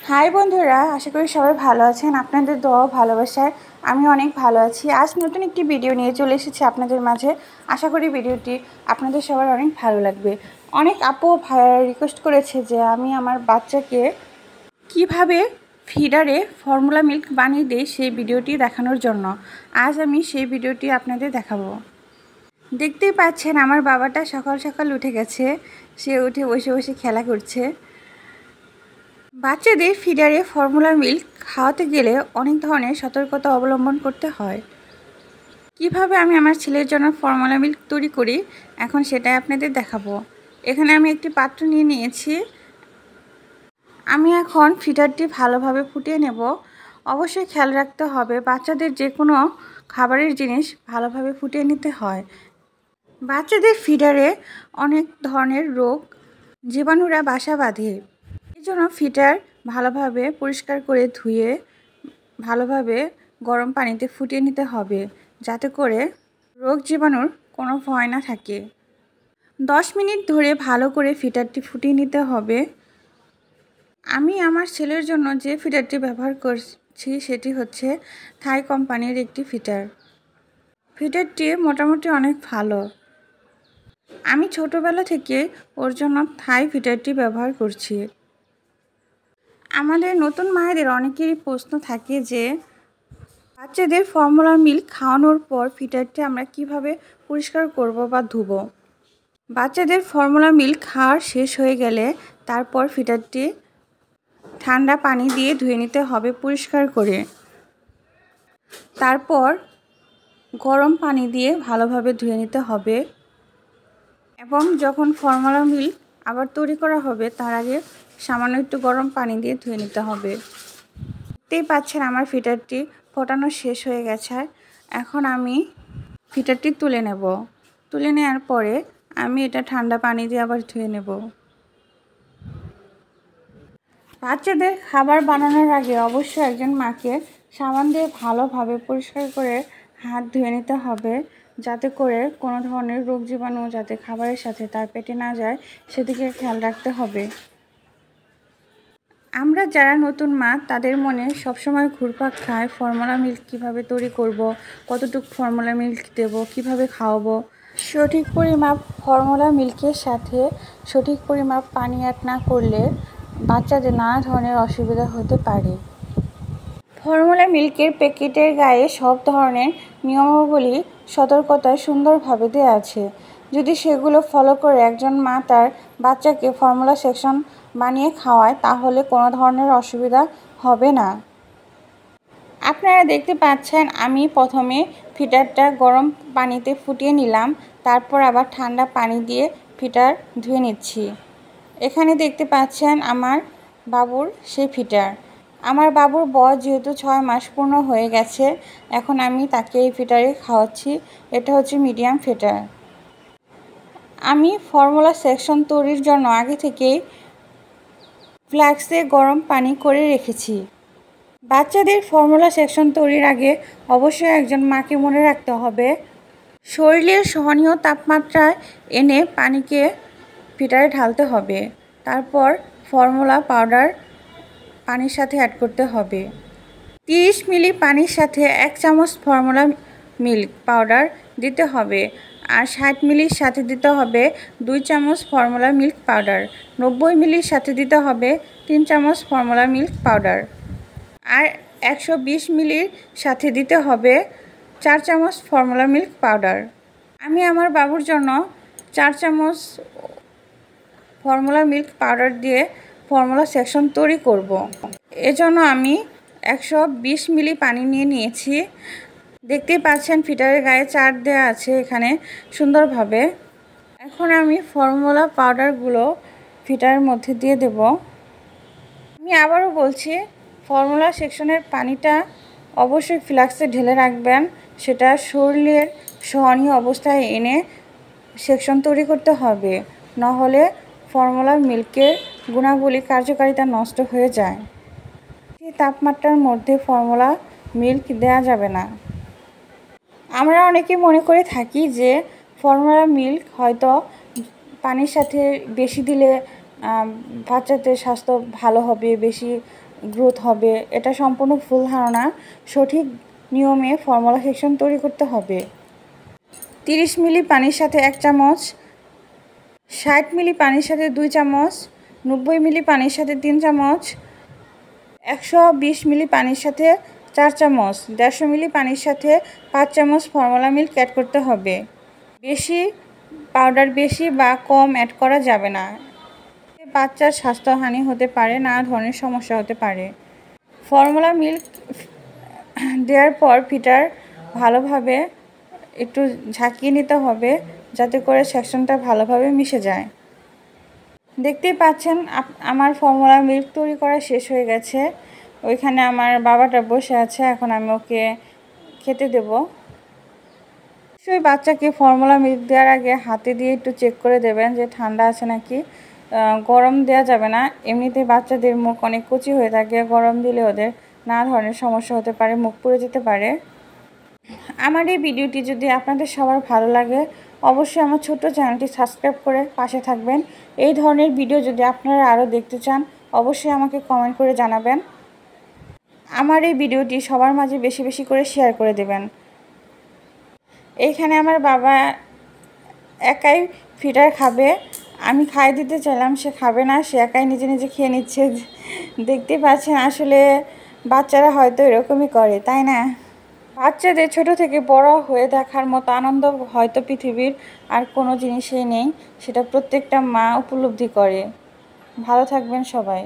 High বন্ধুরা, আশা করি সবাই ভালো আছেন। আপনাদের দোয়া ভালোবাসায় আমি অনেক ভালো আছি। আজ নতুন একটি ভিডিও নিয়ে চলে এসেছি আপনাদের মাঝে। আশা করি ভিডিওটি আপনাদের সবার অনেক ভালো লাগবে। অনেক আপু ভাইয়ারা রিকোয়েস্ট করেছে যে আমি আমার বাচ্চাকে কিভাবে ফিডারে ফর্মুলা মিল্ক বানিয়ে দিই সেই ভিডিওটি দেখানোর জন্য আজ আমি সেই ভিডিওটি আপনাদের দেখাবো। দেখতেই পাচ্ছেন আমার বাবাটা সকাল সকাল উঠে গেছে। সে উঠে বসে বসে খেলা করছে। বাচ্চাদের ফিডারে ফর্মুলা মিল্ক খাওয়াতে গেলে অনেক ধরনের সতর্কতা অবলম্বন করতে হয়। কিভাবে আমি আমার ছেলের জন্য ফর্মুলা মিল্ক তৈরি করি এখন সেটাই আপনাদের দেখাবো। এখানে আমি একটি পাত্র নিয়ে নিয়েছি। আমি এখন ফিডারটি ভালোভাবে ফুটিয়ে নেব। অবশ্যই খেয়াল রাখতে হবে বাচ্চাদের যে কোনো খাবারের জিনিস ভালোভাবে ফুটিয়ে নিতে হয়। বাচ্চাদের ফিডারে অনেক ধরনের রোগ জীবাণুরা বাসা বাঁধে। এই জন্য ফিডার ভালোভাবে পরিষ্কার করে ধুয়ে ভালোভাবে গরম পানিতে ফুটিয়ে নিতে হবে, যাতে করে রোগ জীবাণুর কোনো ভয় না থাকে। 10 মিনিট ধরে ভালো করে ফিডারটি ফুটিয়ে নিতে হবে। আমি আমার ছেলের জন্য যে ফিডারটি ব্যবহার করছি সেটি হচ্ছে থাই কোম্পানির একটি ফিডার। ফিডারটি মোটামুটি অনেক ভালো। আমি ছোটোবেলা থেকে ওর জন্য থাই ফিডারটি ব্যবহার করছি। আমাদের নতুন মায়েদের অনেকেরই প্রশ্ন থাকে যে বাচ্চাদের ফর্মুলা মিল্ক খাওয়ানোর পর ফিডারটি আমরা কিভাবে পরিষ্কার করব বা ধুব। বাচ্চাদের ফর্মুলা মিল্ক খাওয়ার শেষ হয়ে গেলে তারপর ফিডারটি ঠান্ডা পানি দিয়ে ধুয়ে নিতে হবে পরিষ্কার করে। তারপর গরম পানি দিয়ে ভালোভাবে ধুয়ে নিতে হবে এবং যখন ফর্মুলা মিল্ক আবার তৈরি করা হবে তার আগে সামান্য একটু গরম পানি দিয়ে ধুয়ে নিতে হবে। দেখতেই পাচ্ছেন আমার ফিডারটি ফোটানো শেষ হয়ে গেছে। এখন আমি ফিডারটি তুলে নেব। তুলে নেওয়ার পরে আমি এটা ঠান্ডা পানি দিয়ে আবার ধুয়ে নেব। বাচ্চাদের খাবার বানানোর আগে অবশ্যই একজন মাকে সাবান দিয়ে ভালোভাবে পরিষ্কার করে হাত ধুয়ে নিতে হবে, যাতে করে কোনো ধরনের রোগ জীবাণু যাতে খাবারের সাথে তার পেটে না যায় সেদিকে খেয়াল রাখতে হবে। আমরা যারা নতুন মা তাদের মনে সবসময় ঘুরপাক খায় ফর্মুলা মিল্ক কীভাবে তৈরি করব, কতটুকু ফর্মুলা মিল্ক দেব, কিভাবে খাওয়াবো। সঠিক পরিমাপ ফর্মুলা মিল্কের সাথে সঠিক পরিমাপ পানি অ্যাড না করলে বাচ্চাদের নানা ধরনের অসুবিধা হতে পারে। ফর্মুলা মিল্কের প্যাকেটের গায়ে সব ধরনের নিয়মাবলী সতর্কতায় সুন্দরভাবে দেওয়া আছে। যদি সেগুলো ফলো করে একজন মা তার বাচ্চাকে ফর্মুলা সেকশন বানিয়ে খাওয়ায় তাহলে কোনো ধরনের অসুবিধা হবে না। আপনারা দেখতে পাচ্ছেন আমি প্রথমে ফিডারটা গরম পানিতে ফুটিয়ে নিলাম, তারপর আবার ঠান্ডা পানি দিয়ে ফিডার ধুয়ে নিচ্ছি। এখানে দেখতে পাচ্ছেন আমার বাবুর সেই ফিডার। আমার বাবুর বয়স যেহেতু 6 মাস পূর্ণ হয়ে গেছে, এখন আমি তাকে এই ফিডারে খাওয়াচ্ছি। এটা হচ্ছে মিডিয়াম ফিডার। আমি ফর্মুলা সেকশন তৈরির জন্য আগে থেকেই ফ্লাস্কে গরম পানি করে রেখেছি। বাচ্চাদের ফর্মুলা সেকশন তৈরির আগে অবশ্যই একজন মাকে মনে রাখতে হবে শরীরের সহনীয় তাপমাত্রায় এনে পানিকে ফিডারে ঢালতে হবে। তারপর ফর্মুলা পাউডার পানির সাথে অ্যাড করতে হবে। 30 মিলি পানির সাথে 1 চামচ ফর্মুলা মিল্ক পাউডার দিতে হবে। আর 60 মিলির সাথে দিতে হবে 2 চামচ ফর্মুলা মিল্ক পাউডার। 90 মিলির সাথে দিতে হবে 3 চামচ ফর্মুলা মিল্ক পাউডার। আর 120 মিলির সাথে দিতে হবে 4 চামচ ফর্মুলা মিল্ক পাউডার। আমি আমার বাবুর জন্য 4 চামচ ফর্মুলা মিল্ক পাউডার দিয়ে ফর্মুলা সেকশন তৈরি করব। এজন্য আমি 120 মিলি পানি নিয়ে নিয়েছি। দেখতেই পাচ্ছেন ফিডারের গায়ে চার দেওয়া আছে এখানে সুন্দরভাবে। এখন আমি ফর্মুলা পাউডারগুলো ফিডারের মধ্যে দিয়ে দেব। আমি আবারও বলছি, ফর্মুলা সেকশনের পানিটা অবশ্যই ফ্লাস্কে ঢেলে রাখবেন। সেটা শরীরের সহনীয় অবস্থায় এনে সেকশন তৈরি করতে হবে, নাহলে ফর্মুলা মিল্কের গুণাবলী কার্যকারিতা নষ্ট হয়ে যায়। সেই তাপমাত্রার মধ্যে ফর্মুলা মিল্ক দেওয়া যাবে না। আমরা অনেকে মনে করে থাকি যে ফর্মুলা মিল্ক হয়তো পানির সাথে বেশি দিলে বাচ্চাদের স্বাস্থ্য ভালো হবে, বেশি গ্রোথ হবে, এটা সম্পূর্ণ ভুল ধারণা। সঠিক নিয়মে ফর্মুলা সেকশন তৈরি করতে হবে। 30 মিলি পানির সাথে 1 চামচ, 60 মিলি পানির সাথে 2 চামচ, 90 মিলি পানির সাথে 3 চামচ, 120 মিলি পানির সাথে 4 চামচ, 150 মিলি পানির সাথে 5 চামচ ফর্মুলা মিল্ক অ্যাড করতে হবে। বেশি পাউডার বেশি বা কম অ্যাড করা যাবে না, বাচ্চার স্বাস্থ্যহানি হতে পারে, নানা ধরনের সমস্যা হতে পারে। ফর্মুলা মিল্ক দেওয়ার পর ফিটার ভালোভাবে একটু ঝাঁকিয়ে নিতে হবে যাতে করে সেকশনটা ভালোভাবে মিশে যায়। দেখতেই পাচ্ছেন আমার ফর্মুলা মিল্ক তৈরি করা শেষ হয়ে গেছে। ওইখানে আমার বাবাটা বসে আছে, এখন আমি ওকে খেতে দেব। অবশ্যই বাচ্চাকে ফর্মুলা মিল্ক দেওয়ার আগে হাতে দিয়ে একটু চেক করে দেবেন যে ঠান্ডা আছে নাকি। গরম দেওয়া যাবে না, এমনিতেই বাচ্চাদের মুখ অনেক কচি হয়ে থাকে, গরম দিলে ওদের নানা ধরনের সমস্যা হতে পারে, মুখ পুড়ে যেতে পারে। আমার এই ভিডিওটি যদি আপনাদের সবার ভালো লাগে অবশ্যই আমার ছোট্ট চ্যানেলটি সাবস্ক্রাইব করে পাশে থাকবেন। এই ধরনের ভিডিও যদি আপনারা আরও দেখতে চান অবশ্যই আমাকে কমেন্ট করে জানাবেন। আমার এই ভিডিওটি সবার মাঝে বেশি বেশি করে শেয়ার করে দেবেন। এইখানে আমার বাবা একাই ফিটার খাবে, আমি খাই দিতে চাইলাম, সে খাবে না, সে একাই নিজে নিজে খেয়ে নিচ্ছে। দেখতে পাচ্ছেন আসলে বাচ্চারা হয়তো এরকমই করে, তাই না? বাচ্চাদের ছোট থেকে বড় হয়ে দেখার মতো আনন্দ হয়তো পৃথিবীর আর কোনো জিনিসেই নেই, সেটা প্রত্যেকটা মা উপলব্ধি করে। ভালো থাকবেন সবাই।